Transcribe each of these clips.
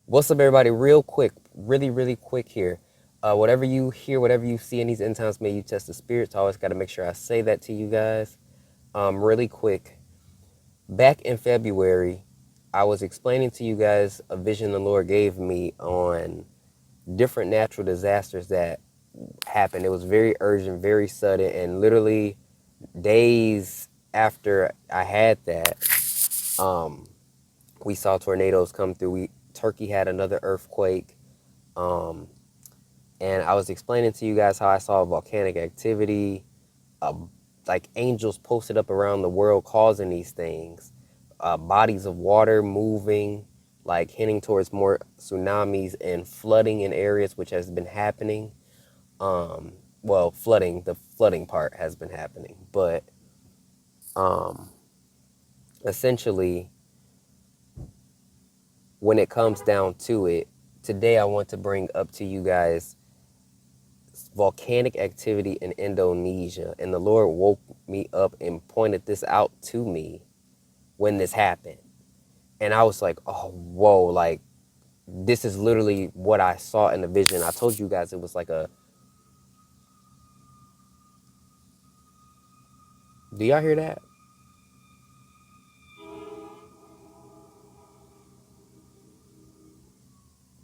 What's up, everybody? Real quick, really quick here. Whatever you hear, whatever you see in these end times, may you test the spirits. I always got to make sure I say that to you guys. Really quick. Back in February, I was explaining to you guys a vision the Lord gave me on different natural disasters that happened. It was very urgent, very sudden, and literally days after I had that, um, we saw tornadoes come through. Turkey had another earthquake. Um, and I was explaining to you guys how I saw volcanic activity, uh, like angels posted up around the world causing these things, bodies of water moving, like heading towards more tsunamis and flooding in areas which has been happening. Well, the flooding part has been happening, but um, essentially, when it comes down to it, today I want to bring up to you guys volcanic activity in Indonesia. And the Lord woke me up and pointed this out to me when this happened. And I was like, oh, whoa, like this is literally what I saw in the vision. I told you guys it was like a, do y'all hear that?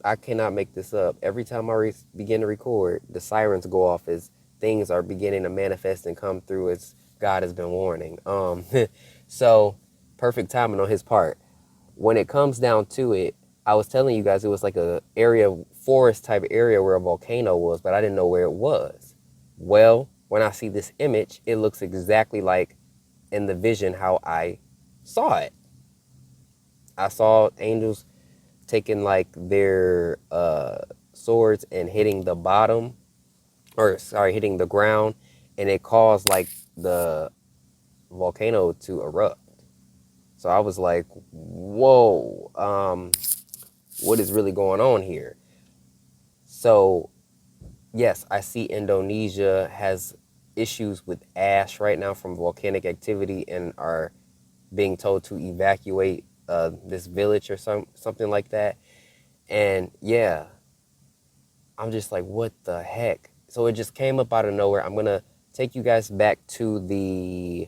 I cannot make this up. Every time I begin to record, the sirens go off as things are beginning to manifest and come through as God has been warning. So perfect timing on his part. When it comes down to it, I was telling you guys it was like a area, forest type area where a volcano was, but I didn't know where it was. Well, when I see this image, it looks exactly like in the vision how I saw it. I saw angels taking like their swords and hitting the bottom, or sorry, hitting the ground, and it caused like the volcano to erupt. So I was like, whoa, what is really going on here? So yes, I see Indonesia has issues with ash right now from volcanic activity and are being told to evacuate this village or something like that. And yeah, I'm just like, what the heck? So it just came up out of nowhere. I'm going to take you guys back to the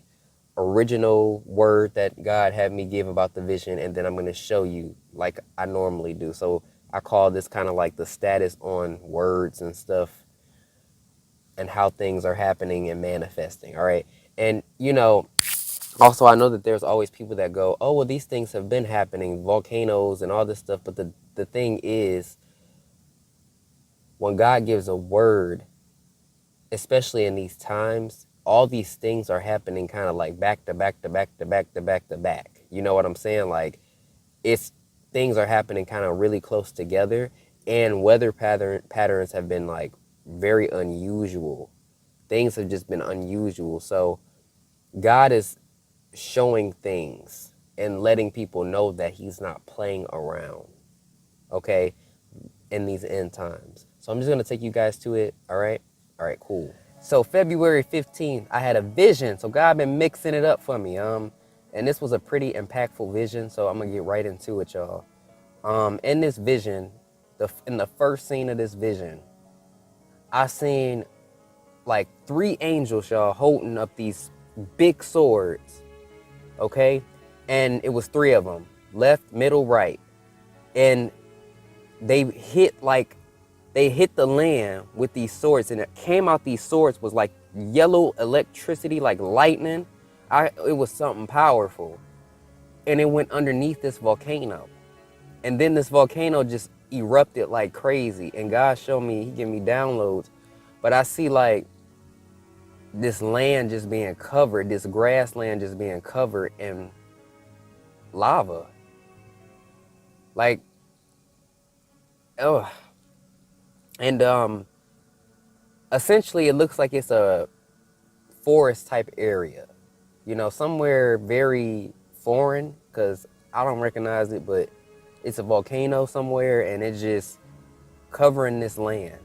original word that God had me give about the vision, and then I'm going to show you like I normally do. So I call this kind of like the status on words and stuff and how things are happening and manifesting. All right. And, also, I know that there's always people that go, oh, well, these things have been happening, volcanoes and all this stuff. But the thing is, when God gives a word, especially in these times, all these things are happening kind of like back to back to back to back to back to back. You know what I'm saying? Like it's things are happening kind of really close together, and weather patterns have been like very unusual. Things have just been unusual. So God is showing things and letting people know that he's not playing around. Okay? In these end times. So I'm just going to take you guys to it. All right? All right, cool. So February 15th, I had a vision. So God been mixing it up for me. And this was a pretty impactful vision. So I'm going to get right into it, y'all. In this vision, in the first scene of this vision, I seen like three angels, y'all, holding up these big swords. Okay? And it was three of them, left, middle, right. And they hit the land with these swords, and it came out these swords was like yellow electricity, like lightning. It was something powerful, and it went underneath this volcano, and then this volcano just erupted like crazy. And God showed me, he gave me downloads, but I see like this land just being covered, this grassland just being covered in lava, like, oh. And essentially it looks like it's a forest type area, somewhere very foreign, because I don't recognize it, but it's a volcano somewhere, and it's just covering this land.